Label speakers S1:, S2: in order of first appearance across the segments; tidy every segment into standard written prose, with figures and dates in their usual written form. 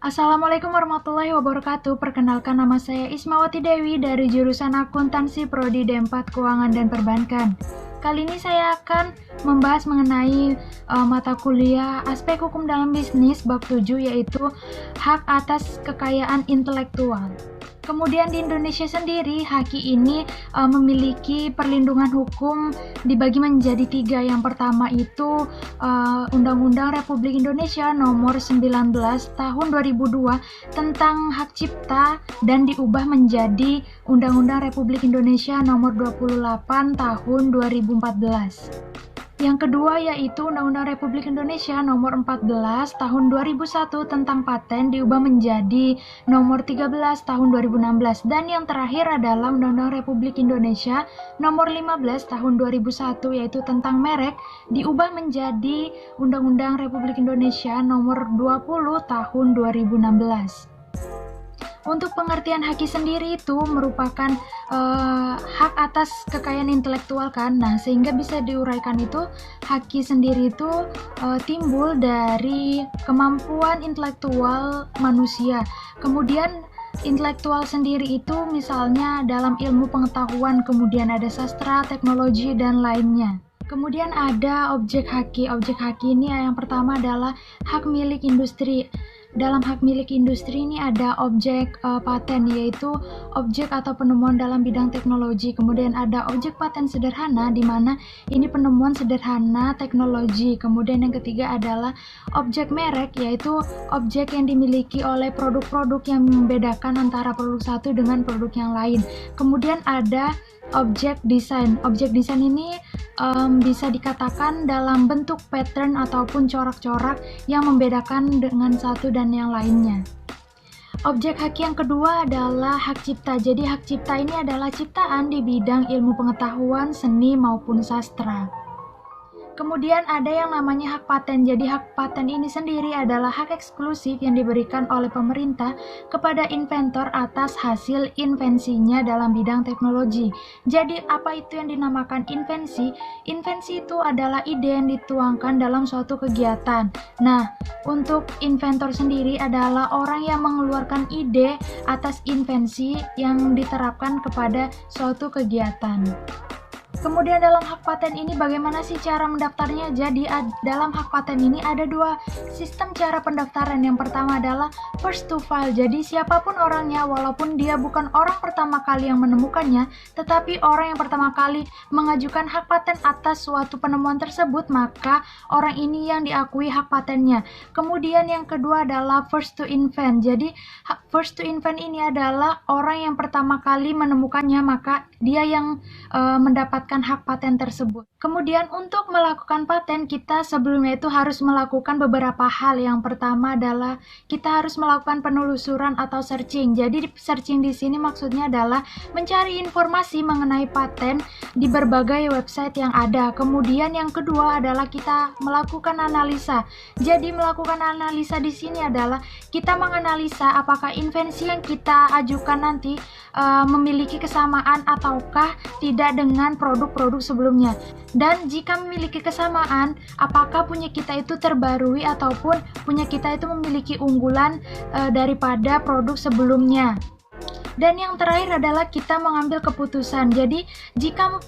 S1: Assalamualaikum warahmatullahi wabarakatuh. Perkenalkan, nama saya Ismawati Dewi dari jurusan Akuntansi Prodi D4 Keuangan dan Perbankan. Kali ini saya akan membahas mengenai mata kuliah Aspek Hukum dalam Bisnis bab 7, yaitu hak atas kekayaan intelektual. Kemudian di Indonesia sendiri, HAKI ini memiliki perlindungan hukum dibagi menjadi 3. Yang pertama itu Undang-Undang Republik Indonesia Nomor 19 Tahun 2002 tentang hak cipta dan diubah menjadi Undang-Undang Republik Indonesia Nomor 28 Tahun 2014. Yang kedua yaitu Undang-Undang Republik Indonesia Nomor 14 Tahun 2001 tentang paten diubah menjadi Nomor 13 Tahun 2016. Dan yang terakhir adalah Undang-Undang Republik Indonesia Nomor 15 Tahun 2001 yaitu tentang merek diubah menjadi Undang-Undang Republik Indonesia Nomor 20 Tahun 2016. Untuk pengertian HAKI sendiri itu merupakan hak atas kekayaan intelektual kan. Nah, sehingga bisa diuraikan itu HAKI sendiri itu timbul dari kemampuan intelektual manusia. Kemudian intelektual sendiri itu misalnya dalam ilmu pengetahuan, kemudian ada sastra, teknologi, dan lainnya. Kemudian ada objek HAKI. Objek HAKI ini yang pertama adalah hak milik industri. Dalam hak milik industri ini ada objek paten, yaitu objek atau penemuan dalam bidang teknologi. Kemudian ada objek paten sederhana, di mana ini penemuan sederhana teknologi. Kemudian yang ketiga adalah objek merek, yaitu objek yang dimiliki oleh produk-produk yang membedakan antara produk satu dengan produk yang lain. Kemudian ada objek desain. Objek desain ini bisa dikatakan dalam bentuk pattern ataupun corak-corak yang membedakan dengan satu dan yang lainnya. Objek HAKI yang kedua adalah hak cipta. Jadi hak cipta ini adalah ciptaan di bidang ilmu pengetahuan, seni maupun sastra. Kemudian ada yang namanya hak paten. Jadi hak paten ini sendiri adalah hak eksklusif yang diberikan oleh pemerintah kepada inventor atas hasil invensinya dalam bidang teknologi. Jadi apa itu yang dinamakan invensi? Invensi itu adalah ide yang dituangkan dalam suatu kegiatan. Nah, untuk inventor sendiri adalah orang yang mengeluarkan ide atas invensi yang diterapkan kepada suatu kegiatan. Kemudian dalam hak paten ini bagaimana sih cara mendaftarnya? Jadi dalam hak paten ini ada 2 sistem cara pendaftaran. Yang pertama adalah first to file. Jadi siapapun orangnya, walaupun dia bukan orang pertama kali yang menemukannya, tetapi orang yang pertama kali mengajukan hak paten atas suatu penemuan tersebut, maka orang ini yang diakui hak patennya. Kemudian yang kedua adalah first to invent. Jadi first to invent ini adalah orang yang pertama kali menemukannya, maka dia yang mendapatkan hak paten tersebut. Kemudian untuk melakukan paten, kita sebelumnya itu harus melakukan beberapa hal. Yang pertama adalah kita harus melakukan penelusuran atau searching. Jadi searching di sini maksudnya adalah mencari informasi mengenai paten di berbagai website yang ada. Kemudian yang kedua adalah kita melakukan analisa. Jadi melakukan analisa di sini adalah kita menganalisa apakah invensi yang kita ajukan nanti memiliki kesamaan ataukah tidak dengan produk-produk sebelumnya. Dan jika memiliki kesamaan, apakah punya kita itu terbarui ataupun punya kita itu memiliki unggulan daripada produk sebelumnya. Dan yang terakhir adalah kita mengambil keputusan. Jadi jika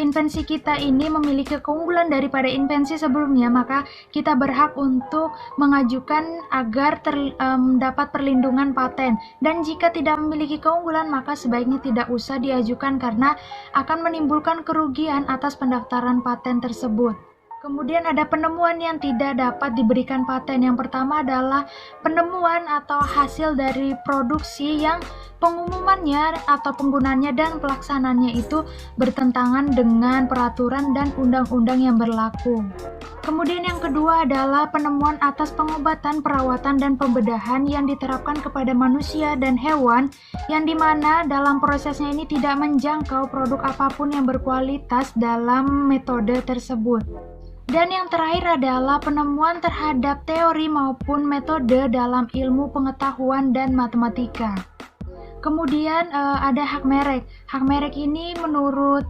S1: invensi kita ini memiliki keunggulan daripada invensi sebelumnya, maka kita berhak untuk mengajukan agar mendapat perlindungan paten. Dan jika tidak memiliki keunggulan, maka sebaiknya tidak usah diajukan karena akan menimbulkan kerugian atas pendaftaran paten tersebut. Kemudian ada penemuan yang tidak dapat diberikan paten. Yang pertama adalah penemuan atau hasil dari produksi yang pengumumannya atau penggunaannya dan pelaksananya itu bertentangan dengan peraturan dan undang-undang yang berlaku. Kemudian yang kedua adalah penemuan atas pengobatan, perawatan, dan pembedahan yang diterapkan kepada manusia dan hewan, yang dimana dalam prosesnya ini tidak menjangkau produk apapun yang berkualitas dalam metode tersebut. Dan yang terakhir adalah penemuan terhadap teori maupun metode dalam ilmu pengetahuan dan matematika. Kemudian ada hak merek. Hak merek ini menurut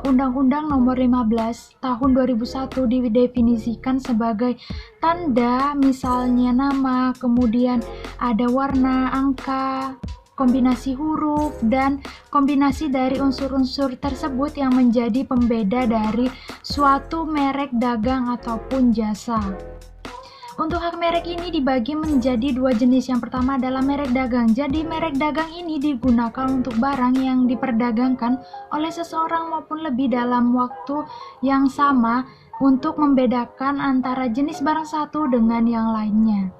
S1: Undang-Undang Nomor 15 Tahun 2001 didefinisikan sebagai tanda, misalnya nama, kemudian ada warna, angka, kombinasi huruf, dan kombinasi dari unsur-unsur tersebut yang menjadi pembeda dari suatu merek dagang ataupun jasa. Untuk hak merek ini dibagi menjadi dua jenis. Yang pertama adalah merek dagang. Jadi merek dagang ini digunakan untuk barang yang diperdagangkan oleh seseorang maupun lebih dalam waktu yang sama untuk membedakan antara jenis barang satu dengan yang lainnya.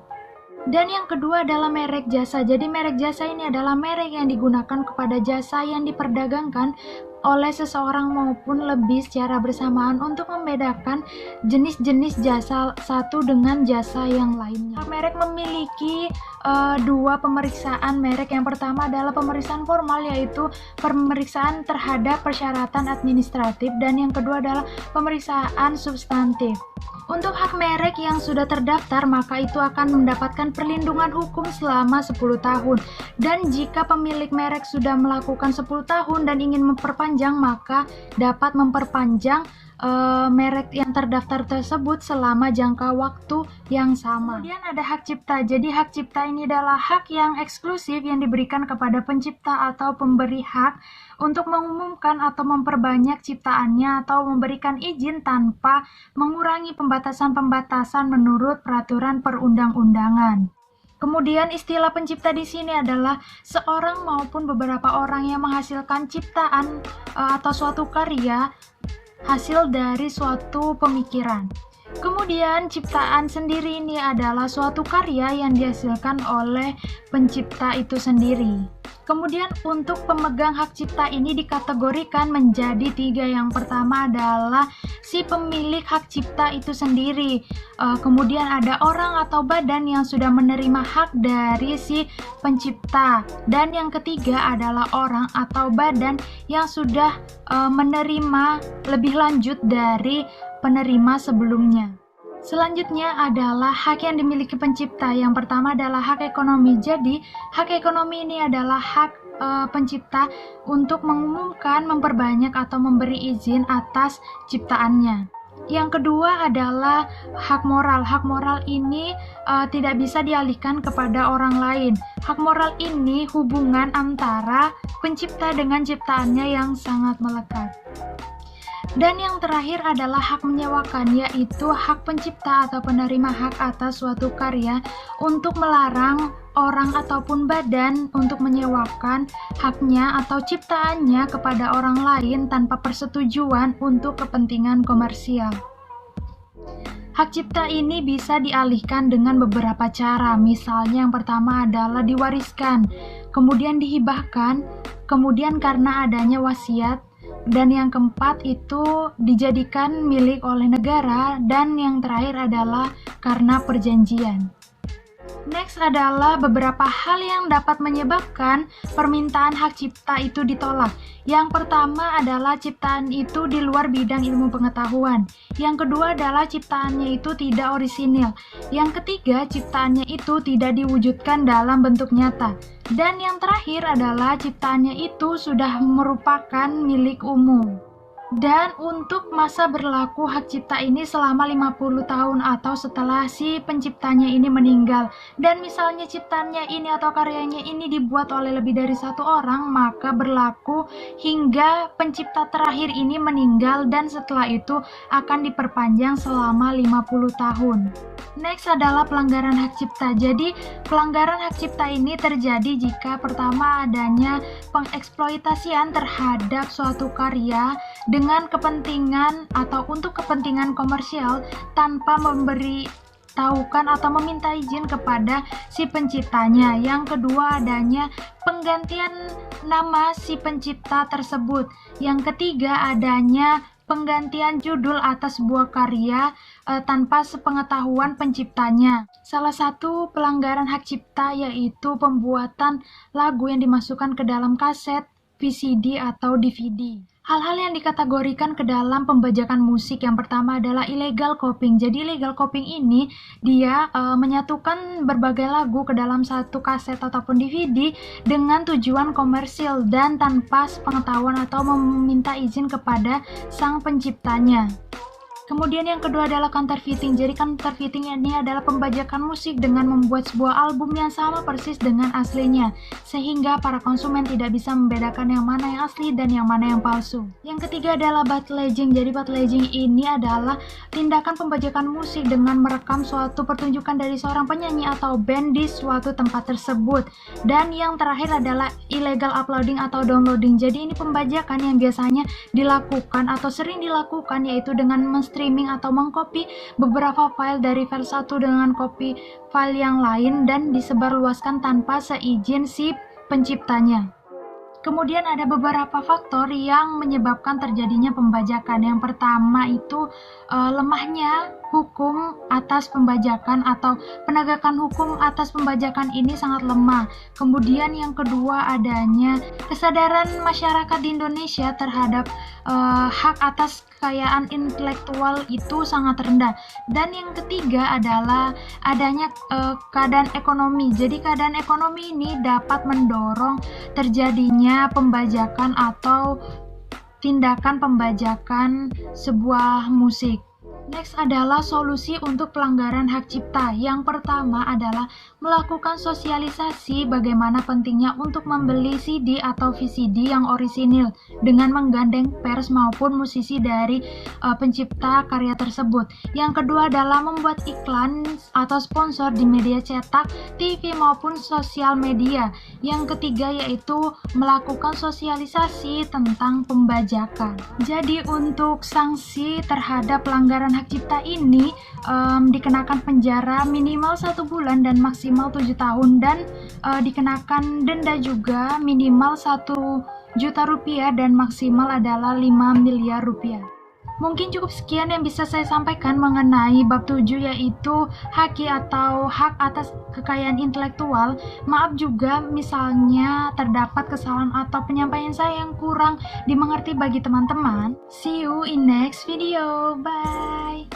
S1: Dan yang kedua adalah merek jasa. Jadi merek jasa ini adalah merek yang digunakan kepada jasa yang diperdagangkan oleh seseorang maupun lebih secara bersamaan untuk membedakan jenis-jenis jasa satu dengan jasa yang lainnya. Merek memiliki dua pemeriksaan merek. Yang pertama adalah pemeriksaan formal, yaitu pemeriksaan terhadap persyaratan administratif, dan yang kedua adalah pemeriksaan substantif. Untuk hak merek yang sudah terdaftar, maka itu akan mendapatkan perlindungan hukum selama 10 tahun. Dan jika pemilik merek sudah melakukan 10 tahun dan ingin memperpanjang, maka dapat memperpanjang merek yang terdaftar tersebut selama jangka waktu yang sama. Kemudian ada hak cipta. Jadi hak cipta ini adalah hak yang eksklusif yang diberikan kepada pencipta atau pemberi hak untuk mengumumkan atau memperbanyak ciptaannya atau memberikan izin tanpa mengurangi pembatasan-pembatasan menurut peraturan perundang-undangan. Kemudian istilah pencipta di sini adalah seorang maupun beberapa orang yang menghasilkan ciptaan atau suatu karya hasil dari suatu pemikiran. Kemudian ciptaan sendiri ini adalah suatu karya yang dihasilkan oleh pencipta itu sendiri. Kemudian untuk pemegang hak cipta ini dikategorikan menjadi 3. Yang pertama adalah si pemilik hak cipta itu sendiri. Kemudian ada orang atau badan yang sudah menerima hak dari si pencipta. Dan yang ketiga adalah orang atau badan yang sudah menerima lebih lanjut dari penerima sebelumnya. Selanjutnya adalah hak yang dimiliki pencipta. Yang pertama adalah hak ekonomi. Jadi, hak ekonomi ini adalah hak pencipta untuk mengumumkan, memperbanyak, atau memberi izin atas ciptaannya. Yang kedua adalah hak moral. Hak moral ini tidak bisa dialihkan kepada orang lain. Hak moral ini hubungan antara pencipta dengan ciptaannya yang sangat melekat. Dan yang terakhir adalah hak menyewakan, yaitu hak pencipta atau penerima hak atas suatu karya untuk melarang orang ataupun badan untuk menyewakan haknya atau ciptaannya kepada orang lain tanpa persetujuan untuk kepentingan komersial. Hak cipta ini bisa dialihkan dengan beberapa cara. Misalnya yang pertama adalah diwariskan, kemudian dihibahkan, kemudian karena adanya wasiat, dan yang keempat itu dijadikan milik oleh negara, dan yang terakhir adalah karena perjanjian. Next adalah beberapa hal yang dapat menyebabkan permintaan hak cipta itu ditolak. Yang pertama adalah ciptaan itu di luar bidang ilmu pengetahuan. Yang kedua adalah ciptaannya itu tidak orisinil. Yang ketiga, ciptaannya itu tidak diwujudkan dalam bentuk nyata. Dan yang terakhir adalah ciptaannya itu sudah merupakan milik umum. Dan untuk masa berlaku hak cipta ini selama 50 tahun atau setelah si penciptanya ini meninggal. Dan misalnya ciptaannya ini atau karyanya ini dibuat oleh lebih dari satu orang, maka berlaku hingga pencipta terakhir ini meninggal, dan setelah itu akan diperpanjang selama 50 tahun. Next adalah pelanggaran hak cipta. Jadi pelanggaran hak cipta ini terjadi jika pertama adanya pengeksploitasian terhadap suatu karya dengan kepentingan atau untuk kepentingan komersial tanpa memberi tahukan atau meminta izin kepada si penciptanya. Yang kedua adanya penggantian nama si pencipta tersebut. Yang ketiga adanya penggantian judul atas sebuah karya tanpa sepengetahuan penciptanya. Salah satu pelanggaran hak cipta yaitu pembuatan lagu yang dimasukkan ke dalam kaset, VCD atau DVD. Hal-hal yang dikategorikan ke dalam pembajakan musik yang pertama adalah illegal copying. Jadi illegal copying ini dia menyatukan berbagai lagu ke dalam satu kaset ataupun DVD dengan tujuan komersil dan tanpa pengetahuan atau meminta izin kepada sang penciptanya. Kemudian yang kedua adalah counterfeiting. Jadi counterfeiting ini adalah pembajakan musik dengan membuat sebuah album yang sama persis dengan aslinya, sehingga para konsumen tidak bisa membedakan yang mana yang asli dan yang mana yang palsu. Yang ketiga adalah bootlegging. Jadi bootlegging ini adalah tindakan pembajakan musik dengan merekam suatu pertunjukan dari seorang penyanyi atau band di suatu tempat tersebut. Dan yang terakhir adalah illegal uploading atau downloading. Jadi ini pembajakan yang biasanya dilakukan atau sering dilakukan yaitu dengan streaming atau mengcopy beberapa file dari file satu dengan copy file yang lain dan disebarluaskan tanpa seizin si penciptanya. Kemudian ada beberapa faktor yang menyebabkan terjadinya pembajakan. Yang pertama itu lemahnya hukum atas pembajakan atau penegakan hukum atas pembajakan ini sangat lemah. Kemudian yang kedua adanya kesadaran masyarakat di Indonesia terhadap hak atas kekayaan intelektual itu sangat rendah. Dan yang ketiga adalah adanya keadaan ekonomi. Jadi keadaan ekonomi ini dapat mendorong terjadinya pembajakan atau tindakan pembajakan sebuah musik. Next adalah solusi untuk pelanggaran hak cipta. Yang pertama adalah melakukan sosialisasi bagaimana pentingnya untuk membeli CD atau VCD yang orisinil dengan menggandeng pers maupun musisi dari pencipta karya tersebut. Yang kedua adalah membuat iklan atau sponsor di media cetak, TV maupun sosial media. Yang ketiga yaitu melakukan sosialisasi tentang pembajakan. Jadi untuk sanksi terhadap pelanggaran hak cipta ini dikenakan penjara minimal 1 bulan dan maksimal 7 tahun dan dikenakan denda juga minimal 1 juta rupiah dan maksimal adalah 5 miliar rupiah. Mungkin cukup sekian yang bisa saya sampaikan mengenai bab 7 yaitu haki atau hak atas kekayaan intelektual. Maaf juga misalnya terdapat kesalahan atau penyampaian saya yang kurang dimengerti bagi teman-teman. See you in next video. Bye.